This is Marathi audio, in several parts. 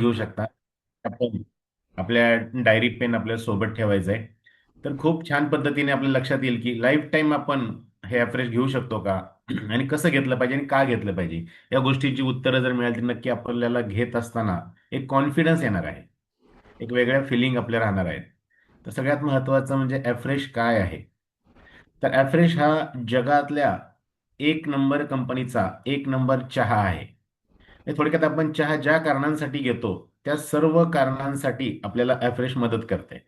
घेऊ शकता. आपण आपल्या डायरी पेन आपल्या सोबत ठेवायचं आहे. तर खूप छान पद्धतीने आपल्या लक्षात येईल की लाईफ टाईम आपण हे अफ्रेश घेऊ शकतो का आणि कसं घेतलं पाहिजे आणि का घेतलं पाहिजे. या गोष्टींची उत्तरं जर मिळाली तर नक्की आपल्याला घेत असताना एक कॉन्फिडन्स येणार आहे, एक वेगळ्या फिलिंग आपल्या राहणार आहेत. तर सगळ्यात महत्त्वाचं म्हणजे अफ्रेश काय आहे. तर अफ्रेश हा जगातल्या एक नंबर कंपनीचा एक नंबर चहा आहे. हे थोडक्यात आपण चहा ज्या कारणांसाठी घेतो त्या सर्व कारणांसाठी आपल्याला अफ्रेश मदत करते.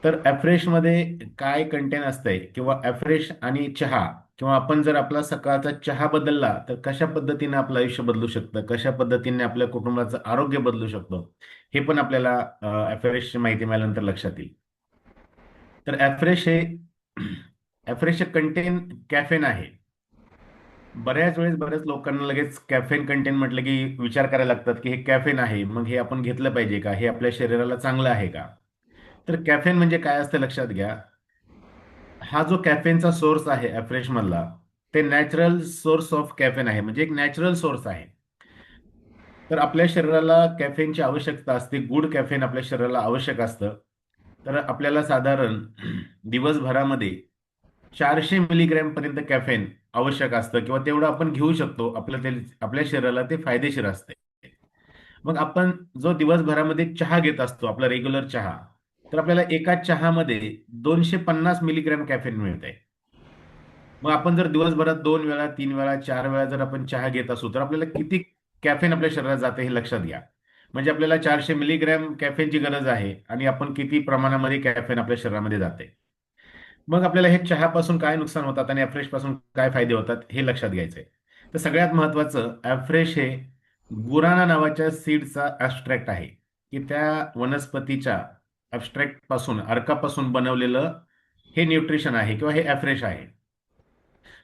तर अफ्रेशमध्ये काय कंटेन असतंय किंवा अफ्रेश आणि चहा किंवा आपण जर आपला सकाळचा चहा बदलला तर कशा पद्धतीने आपलं आयुष्य बदलू शकतं, कशा पद्धतीने आपल्या कुटुंबाचं आरोग्य बदलू शकतं, हे पण आपल्याला अफ्रेशची माहिती मिळाल्यानंतर लक्षात येईल. तर ॲफ्रेशचे कंटेन कॅफेन आहे. बऱ्याच वेळेस बऱ्याच लोकांना लगेच कॅफेन कंटेन म्हटलं की विचार करायला लागतात की हे कॅफेन आहे, मग हे आपण घेतलं पाहिजे का, हे आपल्या शरीराला चांगलं आहे का. तर कॅफेन म्हणजे काय असतं लक्षात घ्या. हा जो कॅफेनचा सोर्स आहे ॲफ्रेश मधला, ते नॅचरल सोर्स ऑफ कॅफेन आहे, म्हणजे एक नॅचरल सोर्स आहे. तर आपल्या शरीराला कॅफेनची आवश्यकता असते, गुड कॅफेन आपल्या शरीराला आवश्यक असतं. तर आपल्याला साधारण दिवसभरामध्ये 400 मिलीग्रॅम पर्यंत कॅफेन आवश्यक असतं किंवा तेवढं आपण घेऊ शकतो. आपल्या शरीराला ते फायदेशीर असते. मग आपण जो दिवसभरामध्ये चहा घेत असतो, आपला रेग्युलर चहा, तर आपल्याला एका चहामध्ये 250 मिलीग्रॅम कॅफेन मिळते. मग आपण जर दिवसभरात 2 वेळा, 3 वेळा, 4 वेळा जर आपण चहा घेत असू तर आपल्याला किती कॅफेन आपल्या शरीरात जाते हे लक्षात घ्या. म्हणजे आपल्याला 400 मिलीग्रॅम कॅफेनची गरज आहे आणि आपण किती प्रमाणामध्ये कॅफेन आपल्या शरीरामध्ये जाते. मग आपल्याला हे चहापासून काय नुकसान होतात आणि अफ्रेश पासून काय फायदे होतात हे लक्षात घ्यायचंय. तर सगळ्यात महत्वाचं, अफ्रेश हे गुराना नावाच्या सीडचा ॲब्स्ट्रॅक्ट आहे, की त्या वनस्पतीच्या ॲब्स्ट्रॅक्ट पासून, अर्कापासून बनवलेलं हे न्यूट्रिशन आहे किंवा हे अफ्रेश आहे.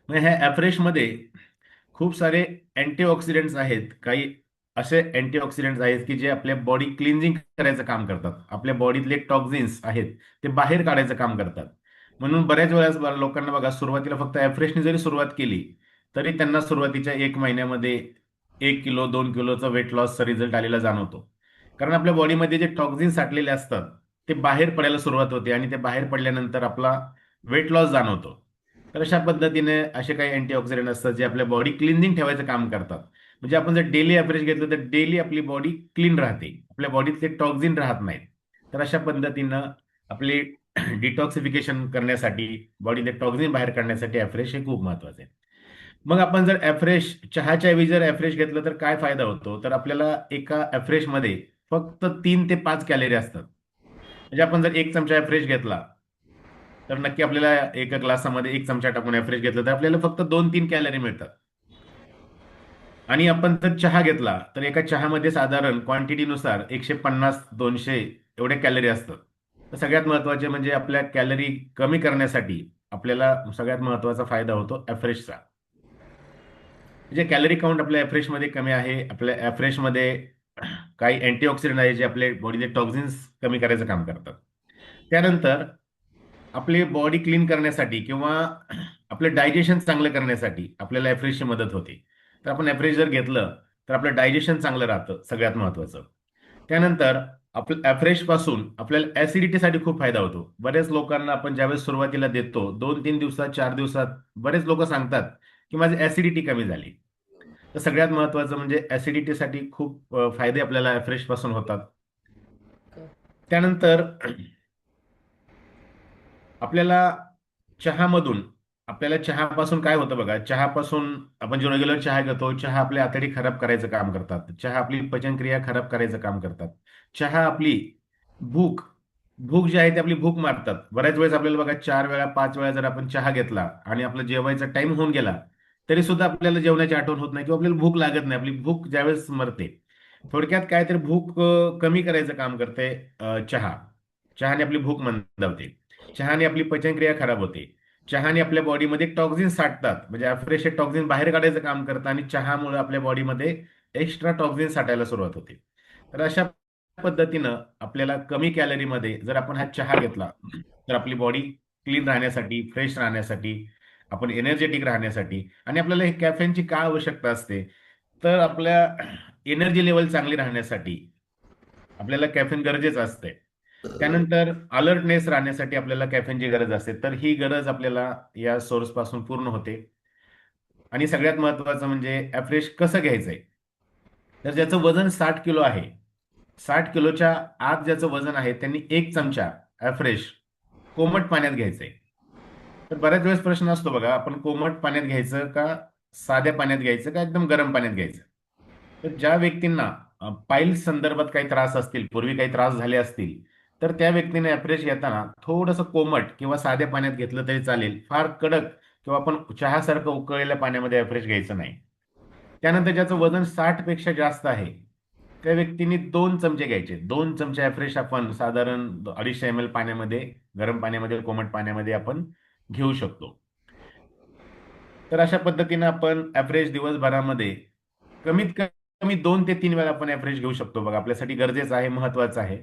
मग ह्या अफ्रेशमध्ये खूप सारे अँटीऑक्सिडंट्स आहेत. काही असे अँटीऑक्सिडंट्स आहेत की जे आपल्या बॉडी क्लिन्झिंग करायचं काम करतात. आपल्या बॉडीतले टॉक्झिन्स आहेत ते बाहेर काढायचं काम करतात. म्हणून बऱ्याच वेळेस लोकांना बघा, सुरुवातीला फक्त अफ्रेशने जरी सुरुवात केली तरी त्यांना सुरुवातीच्या 1 महिन्यामध्ये 1 किलो 2 किलोचा वेट लॉसचा रिझल्ट आलेला जाणवतो. कारण आपल्या बॉडीमध्ये जे टॉक्झिन्स साठलेले असतात ते बाहेर पडायला सुरुवात होते आणि ते बाहेर पडल्यानंतर आपला वेट लॉस जाणवतो. तर अशा पद्धतीने असे काही अँटीऑक्सिडंट असतात जे आपल्या बॉडी क्लिनिंग ठेवायचं काम करतात. म्हणजे आपण जर डेली ॲव्हरेज घेतलं तर डेली आपली बॉडी क्लीन राहते, आपल्या बॉडीतले टॉक्झिन राहत नाहीत. तर अशा पद्धतीनं आपली डिटॉक्सिफिकेशन करण्यासाठी, बॉडीतले टॉक्झिन बाहेर काढण्यासाठी ॲफ्रेश हे खूप महत्वाचं आहे. मग आपण जर ॲफ्रेश चहाच्या ऐवजी जर ॲफ्रेश घेतलं तर काय फायदा होतो, तर आपल्याला एका ॲफ्रेशमध्ये फक्त 3 ते 5 कॅलरी असतात. म्हणजे आपण जर 1 चमचा ॲफ्रेश घेतला तर नक्की आपल्याला एका ग्लासामध्ये 1 चमचा टाकून ॲफ्रेश घेतलं तर आपल्याला फक्त 2-3 कॅलरी मिळतात. आणि आपण जर चहा घेतला तर एका चहामध्ये साधारण क्वांटिटीनुसार 150-200 एवढे कॅलरी असतात. तर सगळ्यात महत्वाचे म्हणजे आपल्या कॅलरी कमी करण्यासाठी आपल्याला सगळ्यात महत्वाचा फायदा होतो ॲफ्रेशचा. म्हणजे कॅलरी काउंट आपल्या ॲफ्रेशमध्ये कमी आहे. आपल्या ॲफ्रेशमध्ये काही अँटीऑक्सिडंट आहे जे आपले बॉडीचे टॉक्झिन्स कमी करायचं काम करतात. त्यानंतर आपली बॉडी क्लीन करण्यासाठी किंवा आपलं डायजेशन चांगलं करण्यासाठी आपल्याला ॲफ्रेशची मदत होते. तर आपण ॲफ्रेश जर घेतलं तर आपलं डायजेशन चांगलं राहतं, सगळ्यात महत्त्वाचं. त्यानंतर आपलं ॲफ्रेशपासून आपल्याला ॲसिडिटीसाठी खूप फायदा होतो. बऱ्याच लोकांना आपण ज्यावेळेस सुरुवातीला देतो 2-3 दिवसात, 4 दिवसात बरेच लोक सांगतात की माझी ॲसिडिटी कमी झाली. तर सगळ्यात महत्त्वाचं म्हणजे ॲसिडिटीसाठी खूप फायदे आपल्याला ॲफ्रेशपासून होतात. त्यानंतर आपल्याला चहामधून आपल्याला चहापासून काय होतं बघा, चहापासून आपण जो रेग्युलर चहा घेतो, चहा आपल्या आतडी खराब करायचं काम करतात, चहा आपली पचनक्रिया खराब करायचं काम करतात. चहा आपली भूक भूक जी आहे ती आपली भूक मारतात. बऱ्याच वेळेस आपल्याला बघा 4 वेळा 5 वेळा जर आपण चहा घेतला आणि आपला जेवायचा टाइम होऊन गेला तरी सुद्धा आपल्याला जेवणाची आठवण होत नाही किंवा आपल्याला भूक लागत नाही. आपली भूक ज्यावेळेस मरते, थोडक्यात काय तर भूक कमी करायचं काम करते चहा. चहाने आपली भूक मंदावते. चहाने आपली पचनक्रिया खराब होते. चहाने आपल्या बॉडीमध्ये टॉक्झिन साठतात, म्हणजे अफ्रेश टॉक्झिन बाहेर काढायचं काम करतं आणि चहामुळे आपल्या बॉडीमध्ये एक्स्ट्रा टॉक्झिन साठायला सुरुवात होते. तर अशा पद्धतीनं आपल्याला कमी कॅलरीमध्ये जर आपण हा चहा घेतला तर आपली बॉडी क्लीन राहण्यासाठी, फ्रेश राहण्यासाठी, आपण एनर्जेटिक राहण्यासाठी आणि आपल्याला हे कॅफेनची काय आवश्यकता असते, तर आपल्या एनर्जी लेवल चांगली राहण्यासाठी आपल्याला कॅफेन गरजेचं असते. त्यानंतर अलर्टनेस राहण्यासाठी आपल्याला कॅफेनची गरज असते. तर ही गरज आपल्याला या सोर्स पासून पूर्ण होते. आणि सगळ्यात महत्वाचं म्हणजे ॲफ्रेश कसं घ्यायचंय. तर ज्याचं वजन 60 किलो आहे, 60 किलोच्या आत ज्याचं वजन आहे, त्यांनी 1 चमचा ॲफ्रेश कोमट पाण्यात घ्यायचंय. तर बऱ्याच वेळेस प्रश्न असतो बघा, आपण कोमट पाण्यात घ्यायचं का साध्या पाण्यात घ्यायचं का एकदम गरम पाण्यात घ्यायचं. तर ज्या व्यक्तींना पाईल्स संदर्भात काही त्रास असतील, पूर्वी काही त्रास झाले असतील, तर त्या व्यक्तीने ॲप्रेश घेताना थोडंसं कोमट किंवा साध्या पाण्यात घेतलं तरी चालेल. फार कडक किंवा आपण चहासारखं उकळलेल्या पाण्यामध्ये ॲप्रेश घ्यायचं नाही. त्यानंतर ज्याचं वजन 60 पेक्षा जास्त आहे, त्या व्यक्तीने 2 चमचे घ्यायचे. 2 चमचे ॲफ्रेश आपण साधारण 250 ml पाण्यामध्ये, गरम पाण्यामध्ये, कोमट पाण्यामध्ये आपण घेऊ शकतो. तर अशा पद्धतीने आपण ॲव्हरेज दिवसभरामध्ये कमीत कमी 2 ते 3 वेळा आपण ॲव्हरेज घेऊ शकतो बघा. आपल्यासाठी गरजेचं आहे, महत्वाचं आहे.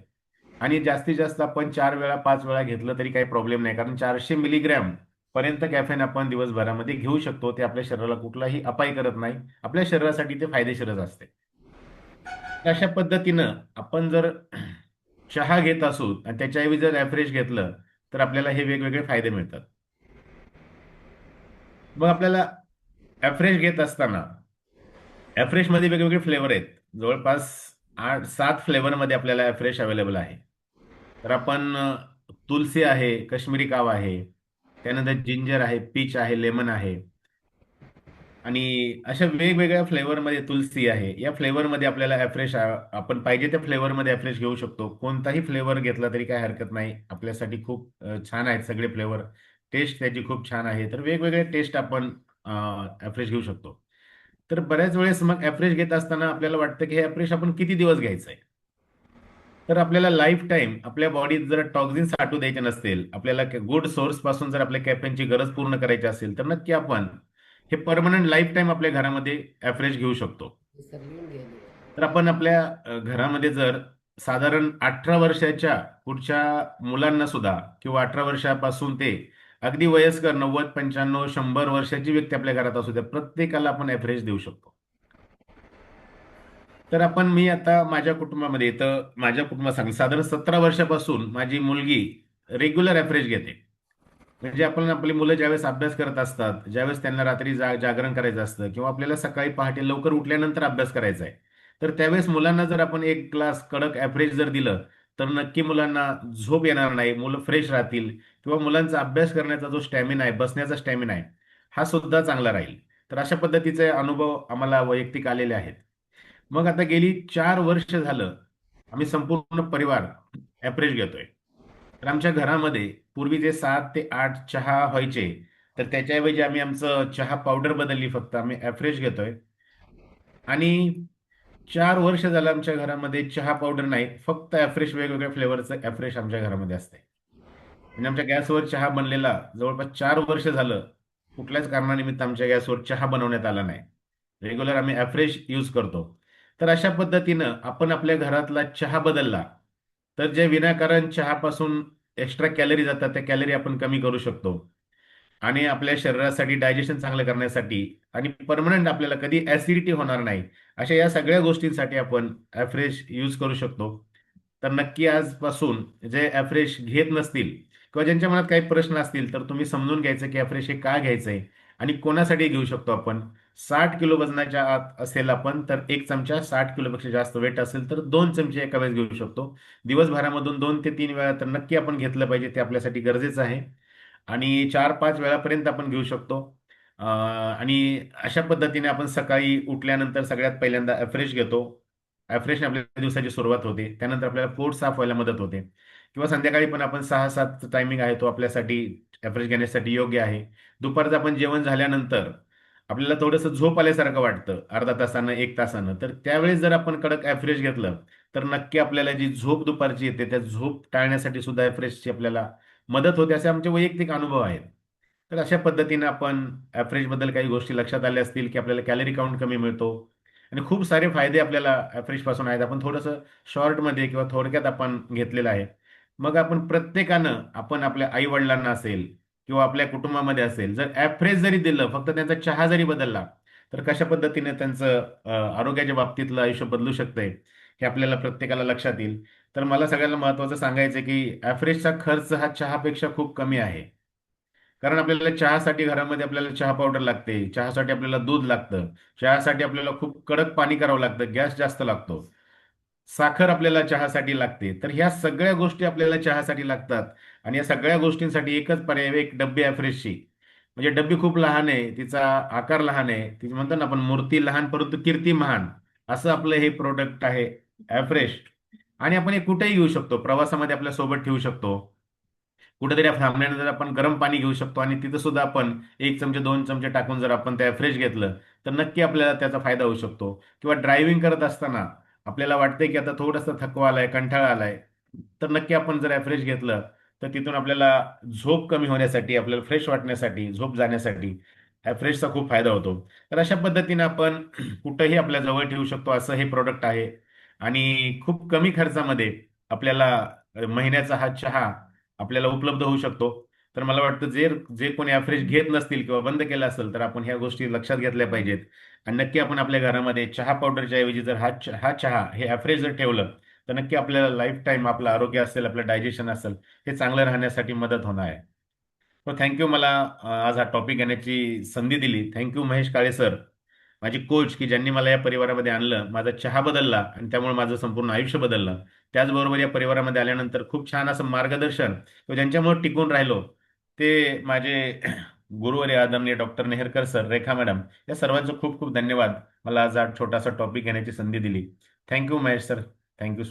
आणि जास्तीत जास्त आपण 4 वेळा 5 वेळा घेतलं तरी काही प्रॉब्लेम नाही, कारण 400 मिलीग्रॅम पर्यंत कॅफेन आपण दिवसभरामध्ये घेऊ शकतो. ते आपल्या शरीराला कुठलाही अपाय करत नाही. आपल्या शरीरासाठी ते फायदेशीरच असते. तर अशा पद्धतीनं आपण जर चहा घेत असू आणि त्याच्याऐवजी जर ॲव्हरेज घेतलं, तर आपल्याला हे वेगवेगळे फायदे मिळतात. मग आपल्याला ॲव्हरेज घेत असताना ॲफ्रेशमध्ये वेगवेगळे फ्लेवर आहेत. जवळपास 8-7 फ्लेवरमध्ये आपल्याला ॲफ्रेश अवेलेबल आहे. तर आपण तुलसी आहे, काश्मीरी काव आहे, त्यानंतर जिंजर आहे, पीच आहे, लेमन आहे. आणि अशा वेगवेगळ्या फ्लेवरमध्ये तुलसी आहे. या फ्लेवरमध्ये आपल्याला ॲफ्रेश आपण पाहिजे त्या फ्लेवरमध्ये ॲफ्रेश घेऊ शकतो. कोणताही फ्लेवर घेतला तरी काही हरकत नाही. आपल्यासाठी खूप छान आहेत सगळे फ्लेवर. टेस्ट त्याची खूप छान आहे. तर वेगवेगळे टेस्ट आपण ॲफ्रेश घेऊ शकतो. तर बऱ्याच वेळेस मग ॲफ्रेश घेत असताना आपल्याला वाटतं की हे ॲफ्रेश आपण किती दिवस घ्यायचं आहे. तर आपल्याला लाईफ टाईम आपल्या बॉडीत जर टॉक्झिन साठू द्यायचे नसतील, आपल्याला गुड सोर्स पासून जर आपल्या कॅफेनची गरज पूर्ण करायची असेल, तर नक्की आपण हे परमनंट लाईफ टाईम आपल्या घरामध्ये ॲव्हरेज घेऊ शकतो. तर आपण आपल्या घरामध्ये जर साधारण 18 वर्षाच्या पुढच्या मुलांना सुद्धा किंवा 18 वर्षापासून ते अगदी वयस्कर 90, 95, 100 वर्षाची व्यक्ती आपल्या घरात असू द्या, प्रत्येकाला आपण ॲव्हरेज देऊ शकतो. तर मी आता माझ्या कुटुंबामध्ये, तर माझ्या कुटुंबात सांगेन साधारण 17 वर्षापासून माझी मुलगी रेग्युलर ॲव्हरेज घेते. म्हणजे आपण आपली मुलं ज्यावेळेस अभ्यास करत असतात, ज्यावेळेस त्यांना रात्री जागरण करायचं असतं किंवा आपल्याला सकाळी पहाटे लवकर उठल्यानंतर अभ्यास करायचा आहे, तर त्यावेळेस मुलांना जर आपण एक ग्लास कडक ॲव्हरेज जर दिलं, तर नक्की मुलांना झोप येणार नाही, मुलं फ्रेश राहतील किंवा मुलांचा अभ्यास करण्याचा जो स्टॅमिना आहे, बसण्याचा स्टॅमिना आहे, हा सुद्धा चांगला राहील. तर अशा पद्धतीचे अनुभव आम्हाला वैयक्तिक आलेले आहेत. मग आता गेली 4 वर्ष झालं आम्ही संपूर्ण परिवार ॲव्हरेज घेतोय. तर आमच्या घरामध्ये पूर्वी जे 7 ते 8 चहा व्हायचे, तर त्याच्याऐवजी आम्ही आमचं चहा पावडर बदलली, फक्त आम्ही ॲफ्रेश घेतोय. आणि 4 वर्ष झालं आमच्या घरामध्ये चहा पावडर नाही, फक्त ॲफ्रेश, वेगवेगळ्या फ्लेवरचं ॲफ्रेश आमच्या घरामध्ये असते. म्हणजे आमच्या गॅसवर चहा बनलेला जवळपास 4 वर्ष झालं कुठल्याच कारणानिमित्त आमच्या गॅसवर चहा बनवण्यात आला नाही. रेग्युलर आम्ही ॲफ्रेश यूज करतो. तर अशा पद्धतीनं आपण आपल्या घरातला चहा बदलला, तर जे विनाकारण चहापासून एक्स्ट्रा कॅलरी जातात, त्या कॅलरी आपण कमी करू शकतो. आणि आपल्या शरीरासाठी डायजेशन चांगलं करण्यासाठी आणि परमनंट आपल्याला कधी ऍसिडिटी होणार नाही, अशा या सगळ्या गोष्टींसाठी आपण ॲफ्रेश यूज करू शकतो. तर नक्की आजपासून जे ॲफ्रेश घेत नसतील किंवा ज्यांच्या मनात काही प्रश्न असतील, तर तुम्ही समजून घ्यायचं की ॲफ्रेश हे का घ्यायचंय आणि कोणासाठी घेऊ शकतो आपण. 60 किलो वजनाच्या आत असेल आपण तर 1 चमचा, 60 किलोपेक्षा जास्त वेट असेल तर 2 चमचे एका वेळेस घेऊ शकतो. दिवसभरामधून 2 ते 3 वेळा तर नक्की आपण घेतलं पाहिजे, ते आपल्यासाठी गरजेचं आहे. आणि 4-5 वेळापर्यंत आपण घेऊ शकतो. आणि अशा पद्धतीने आपण सकाळी उठल्यानंतर सगळ्यात पहिल्यांदा ॲफ्रेश घेतो. ॲफ्रेशने आपल्या दिवसाची सुरुवात होते. त्यानंतर आपल्याला पोट साफ व्हायला मदत होते. किंवा संध्याकाळी पण आपण 6-7 टायमिंग आहे तो आपल्यासाठी ॲफ्रेश घेण्यासाठी योग्य आहे. दुपारचं आपण जेवण झाल्यानंतर आपल्याला थोडंसं झोप आल्यासारखं वाटतं, अर्धा तासानं, 1 तासानं. तर त्यावेळेस जर आपण कडक ॲफ्रेश घेतलं, तर नक्की आपल्याला जी झोप दुपारची येते, त्या झोप टाळण्यासाठी सुद्धा ॲफ्रेशची आपल्याला मदत होते, असे आमचे वैयक्तिक अनुभव आहेत. तर अशा पद्धतीने आपण ॲफ्रेशबद्दल काही गोष्टी लक्षात आल्या असतील, की आपल्याला कॅलरी काउंट कमी मिळतो आणि खूप सारे फायदे आपल्याला ॲफ्रेशपासून आहेत. आपण थोडंसं शॉर्टमध्ये किंवा थोडक्यात आपण घेतलेलं आहे. मग आपण प्रत्येकानं आपण आपल्या आई-वडिलांना असेल किंवा आपल्या कुटुंबामध्ये असेल, जर ॲफ्रेश जरी दिलं, फक्त त्यांचा चहा जरी बदलला, तर कशा पद्धतीने त्यांचं आरोग्याच्या बाबतीतलं आयुष्य बदलू शकतंय हे आपल्याला प्रत्येकाला लक्षात येईल. तर मला सगळ्यांना महत्त्वाचं सांगायचं आहे की ॲव्हरेजचा खर्च हा चहापेक्षा खूप कमी आहे. कारण आपल्याला चहासाठी घरामध्ये आपल्याला चहा पावडर लागते, चहासाठी आपल्याला दूध लागतं, चहासाठी आपल्याला खूप कडक पाणी करावं लागतं, गॅस जास्त लागतो, साखर आपल्याला चहासाठी लागते. तर ह्या सगळ्या गोष्टी आपल्याला चहासाठी लागतात. आणि या सगळ्या गोष्टींसाठी एकच पर्याय आहे, एक डब्बी ॲफ्रेशची. म्हणजे डब्बी खूप लहान आहे, तिचा आकार लहान आहे, ती म्हणतो ना आपण मूर्ती लहान परंतु कीर्ती महान, असं आपलं हे प्रोडक्ट आहे ॲफ्रेश. आणि आपण हे कुठेही घेऊ शकतो, प्रवासामध्ये आपल्या सोबत ठेवू शकतो. कुठेतरी थांबल्यानंतर आपण गरम पाणी घेऊ शकतो आणि तिथं सुद्धा आपण 1 चमचे 2 चमचे टाकून जर आपण त्या फ्रेश घेतलं तर नक्की आपल्याला त्याचा फायदा होऊ शकतो. किंवा ड्रायव्हिंग करत असताना आपल्याला वाटतंय की आता थोडंसं थकवा आलाय, कंटाळा आलाय, तर नक्की आपण जर फ्रेश घेतलं तर तिथून आपल्याला झोप कमी होण्यासाठी, आपल्याला फ्रेश वाटण्यासाठी, झोप जाण्यासाठी फ्रेशचा खूप फायदा होतो. तर अशा पद्धतीने आपण कुठंही आपल्या जवळ ठेवू शकतो असं हे प्रोडक्ट आहे. आणि खूप कमी खर्चामध्ये आपल्याला महिन्याचा हा चहा आपल्याला उपलब्ध होऊ शकतो. तर मला वाटतं जे जे कोणी ॲव्हरेज घेत नसतील किंवा बंद केलं असेल तर आपण ह्या गोष्टी लक्षात घेतल्या पाहिजेत. आणि नक्की आपण आपल्या घरामध्ये चहा पावडरच्या ऐवजी जर हा चहा हे ॲव्हरेज जर ठेवलं तर नक्की आपल्याला लाईफ टाईम आपलं आरोग्य असेल, आपलं डायजेशन असेल, हे चांगलं राहण्यासाठी मदत होणार आहे. तर थँक्यू मला आज हा टॉपिक घेण्याची संधी दिली. थँक्यू महेश काळे सर, माझी कोच, की ज्यांनी मला या परिवारामध्ये आणलं, माझा चहा बदलला आणि त्यामुळे माझं संपूर्ण आयुष्य बदललं. त्याचबरोबर या परिवारामध्ये आल्यानंतर खूप छान असं मार्गदर्शन किंवा ज्यांच्यामुळे टिकून राहिलो ते माझे गुरुवर्य आदरणीय डॉक्टर नेहरकर सर, रेखा मॅडम, या सर्वांचं खूप खूप धन्यवाद. मला आज हा छोटासा टॉपिक घेण्याची संधी दिली. Thank you Mahesh sir. Thank you so much.